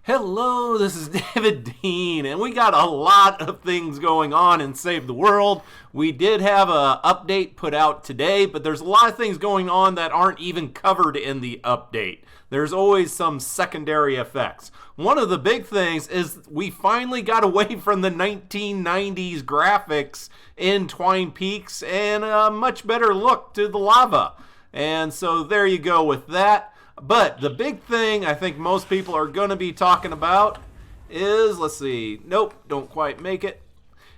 Hello, this is David Dean, and we got a lot of things going on in Save the World. We did have an update put out today, but there's a lot of things going on that aren't even covered in the update. There's always some secondary effects. One of the big things is we finally got away from the 1990s graphics in Twine Peaks and a much better look to the lava. And so there you go with that. But the big thing I think most people are going to be talking about is, let's see, nope, don't quite make it,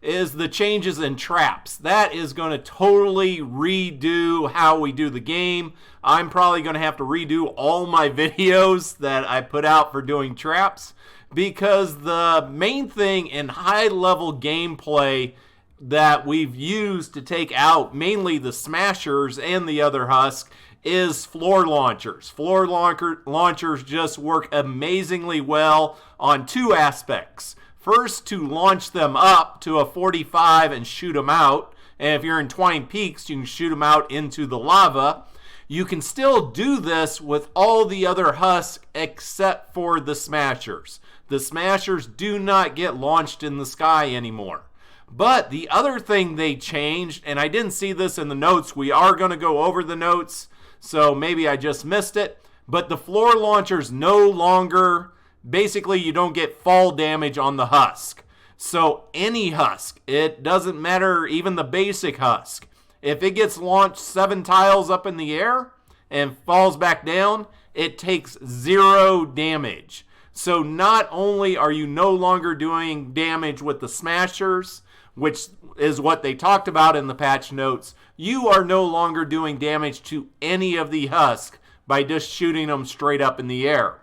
is the changes in traps. That is going to totally redo how we do the game. I'm probably going to have to redo all my videos that I put out for doing traps, because the main thing in high-level gameplay that we've used to take out mainly the smashers and the other husk is floor launchers. Floor launchers just work amazingly well on two aspects. First, to launch them up to a 45 and shoot them out. And if you're in Twine Peaks, you can shoot them out into the lava. You can still do this with all the other husks except for the smashers. The smashers do not get launched in the sky anymore. But the other thing they changed, and I didn't see this in the notes, we are going to go over the notes, so maybe I just missed it, but the floor launchers no longer, basically you don't get fall damage on the husk. So any husk, it doesn't matter, even the basic husk, if it gets launched 7 tiles up in the air and falls back down, it takes 0 damage. So not only are you no longer doing damage with the smashers, which is what they talked about in the patch notes, you are no longer doing damage to any of the husk by just shooting them straight up in the air.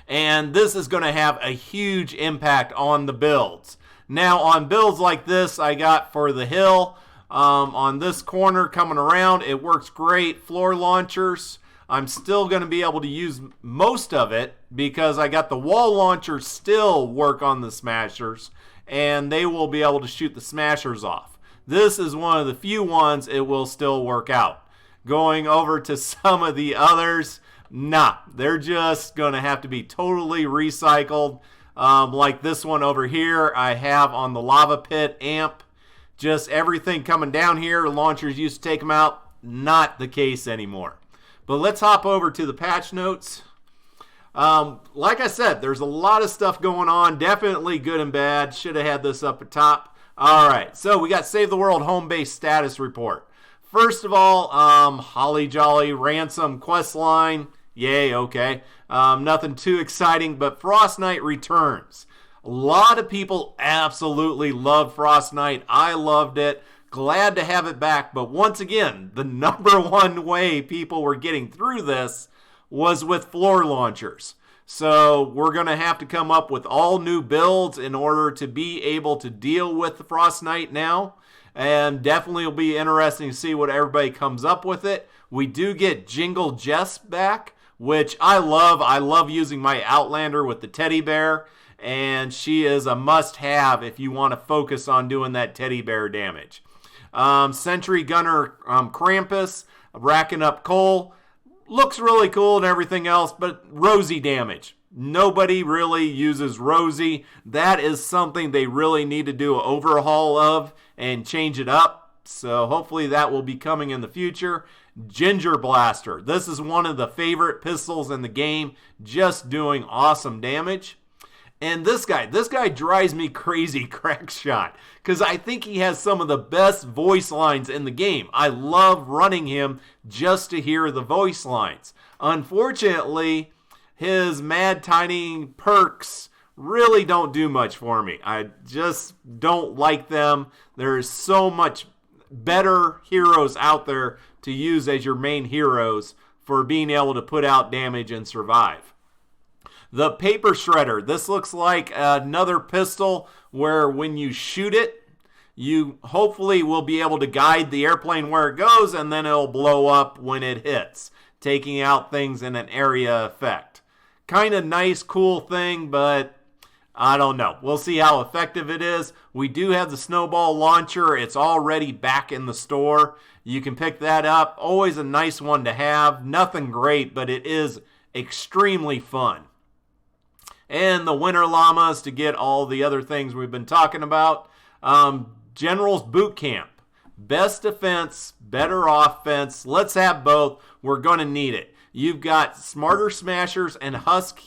And this is going to have a huge impact on the builds. Now, on builds like this I got for the hill, on this corner coming around, it works great. Floor launchers, I'm still going to be able to use most of it because I got the wall launchers still work on the smashers, and they will be able to shoot the smashers off. This is one of the few ones it will still work out. Going over to some of the others, nah, they're just going to have to be totally recycled. Like this one over here I have on the lava pit amp. Just everything coming down here, launchers used to take them out, not the case anymore. But let's hop over to the patch notes. Like I said, there's a lot of stuff going on, definitely good and bad. Should have had this up at top. All right, so we got Save the World home base status report. First of all, Holly Jolly Ransom quest line. Yay, okay. Nothing too exciting, but Frost Knight returns. A lot of people absolutely love Frost Knight. I loved it. Glad to have it back, but once again, the number one way people were getting through this was with floor launchers. So we're going to have to come up with all new builds in order to be able to deal with the Frost Knight now. And definitely will be interesting to see what everybody comes up with it. We do get Jingle Jess back, which I love. I love using my Outlander with the teddy bear. And she is a must-have if you want to focus on doing that teddy bear damage. Sentry Gunner Krampus, racking up coal. Looks really cool and everything else, but Rosie damage. Nobody really uses Rosie. That is something they really need to do an overhaul of and change it up. So hopefully that will be coming in the future. Ginger Blaster. This is one of the favorite pistols in the game. Just doing awesome damage. And this guy drives me crazy, Crackshot, because I think he has some of the best voice lines in the game. I love running him just to hear the voice lines. Unfortunately, his mad tiny perks really don't do much for me. I just don't like them. There's so much better heroes out there to use as your main heroes for being able to put out damage and survive. The Paper Shredder. This looks like another pistol where when you shoot it, you hopefully will be able to guide the airplane where it goes, and then it'll blow up when it hits, taking out things in an area effect. Kind of nice, cool thing, but I don't know. We'll see how effective it is. We do have the snowball launcher. It's already back in the store. You can pick that up. Always a nice one to have. Nothing great, but it is extremely fun. And the winter llamas to get all the other things we've been talking about. General's Boot Camp. Best defense, better offense. Let's have both. We're going to need it. You've got Smarter Smashers and Husk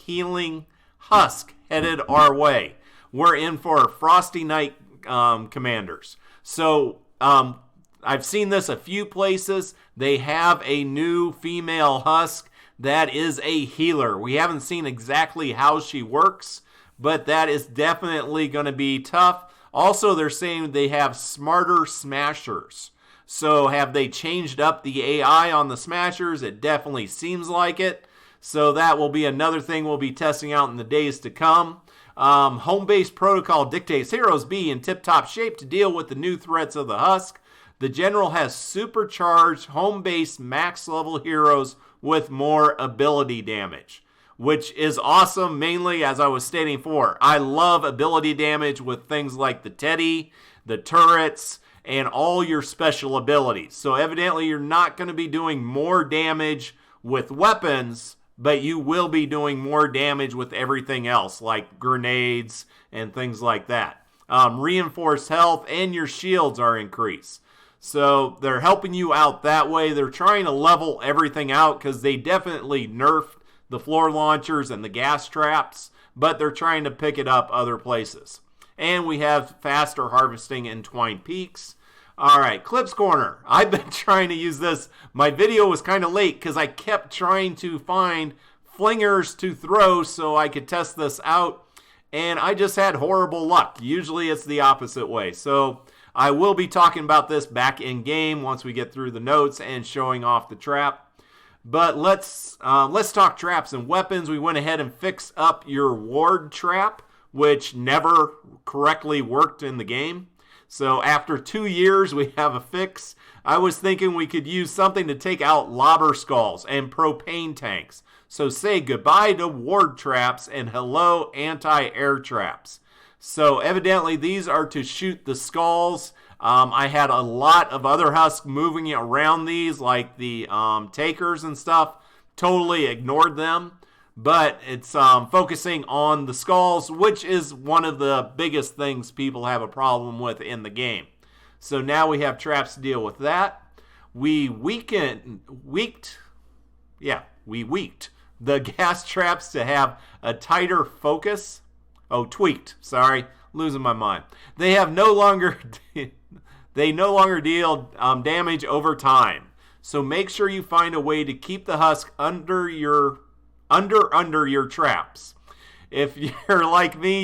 headed our way. We're in for Frosty Night Commanders. So I've seen this a few places. They have a new female Husk that is a healer. We haven't seen exactly how she works, but that is definitely going to be tough. Also, they're saying they have Smarter Smashers. So have they changed up the AI on the Smashers? It definitely seems like it. So that will be another thing we'll be testing out in the days to come. Home base protocol dictates heroes be in tip-top shape to deal with the new threats of the Husk. The General has supercharged home base max level heroes with more ability damage, which is awesome. Mainly, as I was stating before, I love ability damage with things like the Teddy, the turrets, and all your special abilities. So evidently you're not going to be doing more damage with weapons, but you will be doing more damage with everything else, like grenades and things like that. Reinforced health and your shields are increased. So they're helping you out that way. They're trying to level everything out because they definitely nerfed the floor launchers and the gas traps, but they're trying to pick it up other places. And we have faster harvesting and twine peaks. All right, Clips Corner. I've been trying to use this. My video was kind of late because I kept trying to find flingers to throw so I could test this out, and I just had horrible luck. Usually it's the opposite way. So I will be talking about this back in game once we get through the notes and showing off the trap. But let's talk traps and weapons. We went ahead and fixed up your ward trap, which never correctly worked in the game. So after 2 years, we have a fix. I was thinking we could use something to take out lobber skulls and propane tanks. So say goodbye to ward traps and hello anti-air traps. So evidently these are to shoot the skulls. I had a lot of other Husks moving around these, like the takers and stuff. Totally ignored them. But it's focusing on the skulls, which is one of the biggest things people have a problem with in the game. So now we have traps to deal with that. We tweaked the gas traps to have a tighter focus. Oh, tweaked. Sorry, losing my mind. They no longer deal damage over time. So make sure you find a way to keep the Husk under your traps. If you're like me,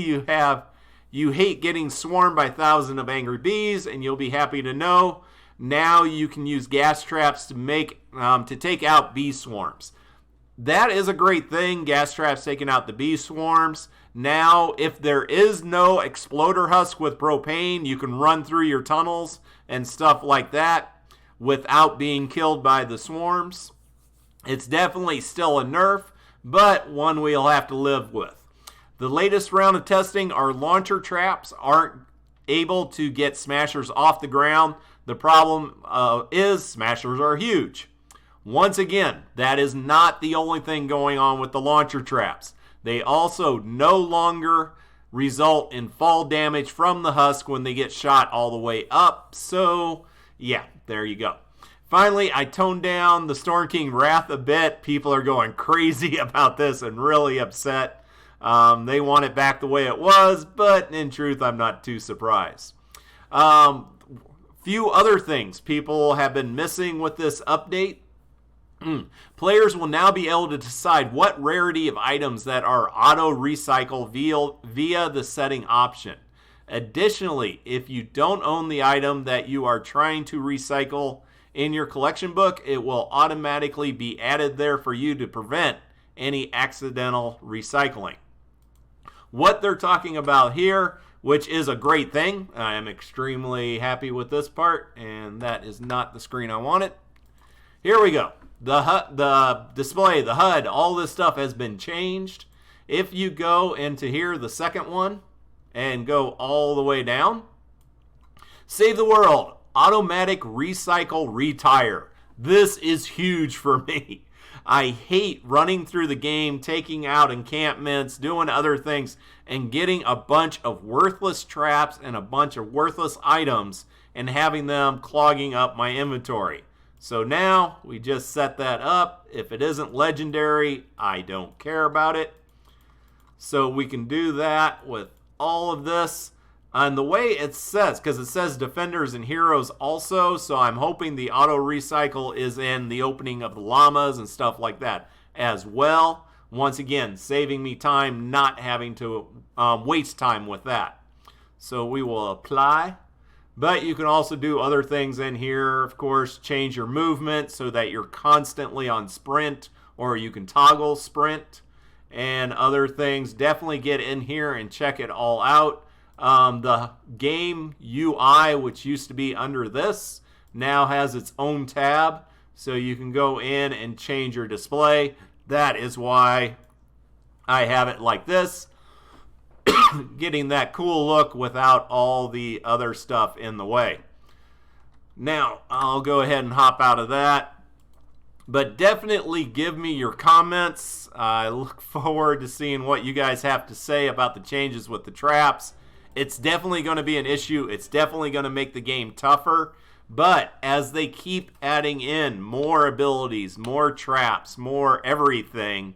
you hate getting swarmed by thousands of angry bees, and you'll be happy to know now you can use gas traps to take out bee swarms. That is a great thing, gas traps taking out the bee swarms. Now, if there is no exploder Husk with propane, you can run through your tunnels and stuff like that without being killed by the swarms. It's definitely still a nerf, but one we'll have to live with. The latest round of testing, our launcher traps aren't able to get smashers off the ground. The problem is smashers are huge. Once again, that is not the only thing going on with the launcher traps. They also no longer result in fall damage from the Husk when they get shot all the way up. So, yeah, there you go. Finally, I toned down the Storm King Wrath a bit. People are going crazy about this and really upset. They want it back the way it was, but in truth, I'm not too surprised. Few other things people have been missing with this update. Players will now be able to decide what rarity of items that are auto-recycle via the setting option. Additionally, if you don't own the item that you are trying to recycle in your collection book, it will automatically be added there for you to prevent any accidental recycling. What they're talking about here, which is a great thing, I am extremely happy with this part, and that is not the screen I wanted. Here we go. The display, the HUD, all this stuff has been changed. If you go into here, the second one, and go all the way down, save the world, automatic recycle retire. This is huge for me. I hate running through the game, taking out encampments, doing other things, and getting a bunch of worthless traps and a bunch of worthless items and having them clogging up my inventory. So now we just set that up. If it isn't legendary, I don't care about it. So we can do that with all of this. And the way it says, because it says defenders and heroes also, so I'm hoping the auto recycle is in the opening of the llamas and stuff like that as well. Once again, saving me time, not having to waste time with that. So we will apply. But you can also do other things in here. Of course, change your movement so that you're constantly on sprint, or you can toggle sprint and other things. Definitely get in here and check it all out. The game UI, which used to be under this, now has its own tab, so you can go in and change your display. That is why I have it like this, getting that cool look without all the other stuff in the way. Now, I'll go ahead and hop out of that, but definitely give me your comments. I look forward to seeing what you guys have to say about the changes with the traps. It's definitely going to be an issue. It's definitely going to make the game tougher. But as they keep adding in more abilities, more traps, more everything,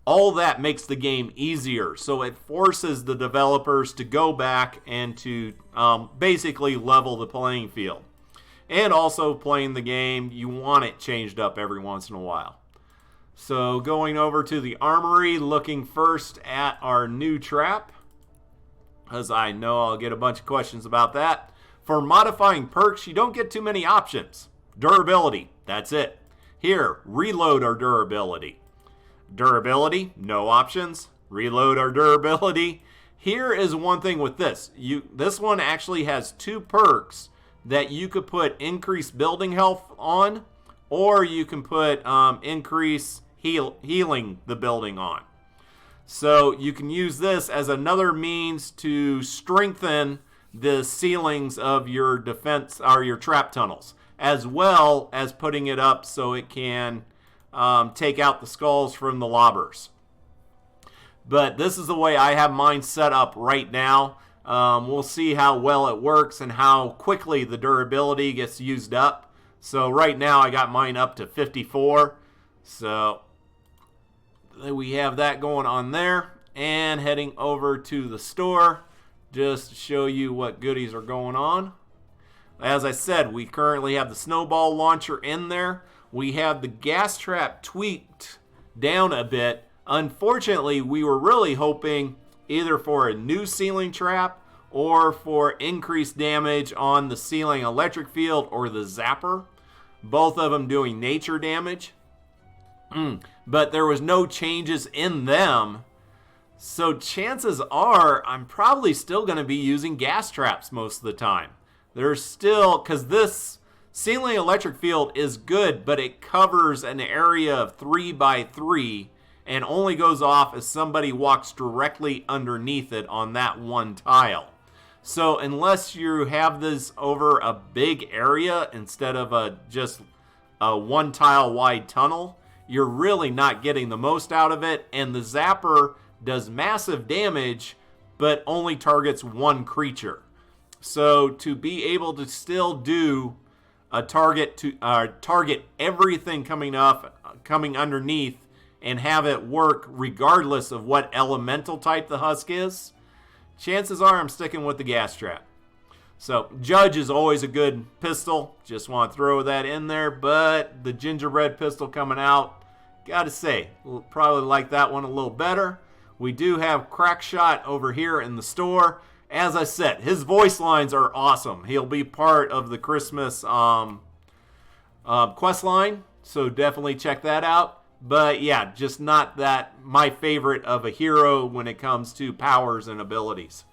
all that makes the game easier. So it forces the developers to go back and to basically level the playing field. And also playing the game, you want it changed up every once in a while. So going over to the armory, looking first at our new trap, because I know I'll get a bunch of questions about that. For modifying perks, you don't get too many options. Durability, that's it. Here, reload our durability. Durability, no options. Reload our durability. Here is one thing with this. This one actually has two perks that you could put increased building health on, or you can put increase healing the building on. So you can use this as another means to strengthen the ceilings of your defense or your trap tunnels, as well as putting it up so it can take out the skulls from the lobbers. But this is the way I have mine set up right now. We'll see how well it works and how quickly the durability gets used up. So right now I got mine up to 54. So we have that going on there. And heading over to the store just to show you what goodies are going on. As I said, we currently have the snowball launcher in there. We have the gas trap tweaked down a bit. Unfortunately, we were really hoping either for a new ceiling trap or for increased damage on the ceiling electric field or the zapper. Both of them doing nature damage. But there was no changes in them. So chances are I'm probably still going to be using gas traps most of the time. There's still, because this ceiling electric field is good, but it covers an area of 3 by 3 and only goes off as somebody walks directly underneath it on that one tile. So unless you have this over a big area instead of just a one tile wide tunnel, you're really not getting the most out of it. And the zapper does massive damage, but only targets one creature. So to be able to still do a target everything coming underneath and have it work regardless of what elemental type the husk is, chances are I'm sticking with the gas trap. So Judge is always a good pistol. Just want to throw that in there. But the gingerbread pistol coming out, gotta say, probably like that one a little better. We do have Crackshot over here in the store. As I said, his voice lines are awesome. He'll be part of the Christmas quest line, so definitely check that out. But yeah, just not that my favorite of a hero when it comes to powers and abilities.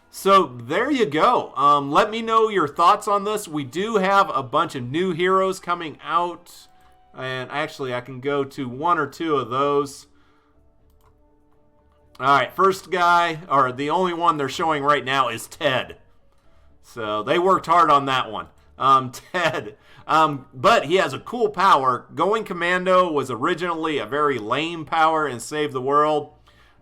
So there you go. Let me know your thoughts on this. We do have a bunch of new heroes coming out. And actually, I can go to one or two of those. All right, first guy, or the only one they're showing right now is Ted. So they worked hard on that one. Ted. But he has a cool power. Going Commando was originally a very lame power in Save the World,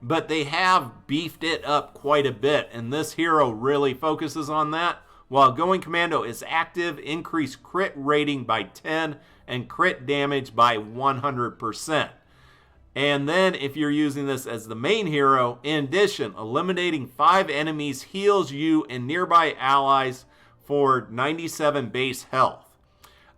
but they have beefed it up quite a bit, and this hero really focuses on that. While Going Commando is active, increase crit rating by 10 and crit damage by 100%. And then if you're using this as the main hero, in addition, eliminating 5 enemies heals you and nearby allies for 97 base health.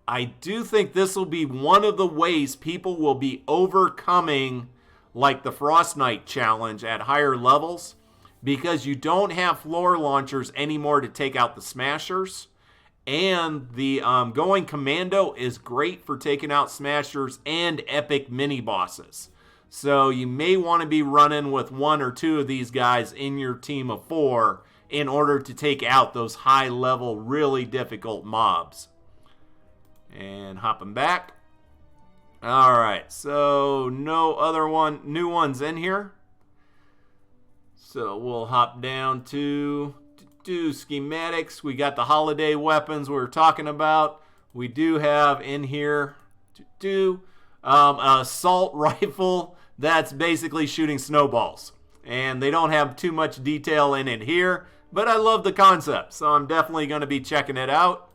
I do think this will be one of the ways people will be overcoming like the Fortnite challenge at higher levels, because you don't have floor launchers anymore to take out the smashers. And the Going Commando is great for taking out smashers and epic mini bosses. So you may want to be running with 1 or 2 of these guys in your team of 4 in order to take out those high level, really difficult mobs. And hopping back. All right, so no other new ones in here. So we'll hop down to schematics. We got the holiday weapons we were talking about. We do have in here an assault rifle that's basically shooting snowballs. And they don't have too much detail in it here, but I love the concept, so I'm definitely going to be checking it out.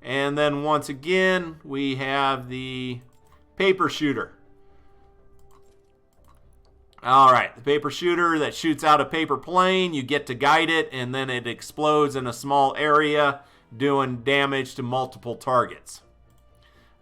And then once again, we have the paper shooter. All right, the paper shooter that shoots out a paper plane. You get to guide it, and then it explodes in a small area, doing damage to multiple targets.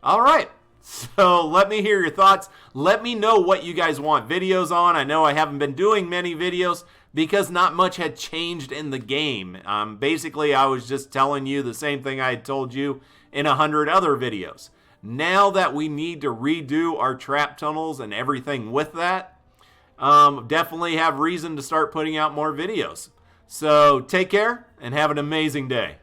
All right, so let me hear your thoughts. Let me know what you guys want videos on. I know I haven't been doing many videos because not much had changed in the game. Basically, I was just telling you the same thing I had told you in 100 other videos. Now that we need to redo our trap tunnels and everything with that, definitely have reason to start putting out more videos. So take care and have an amazing day.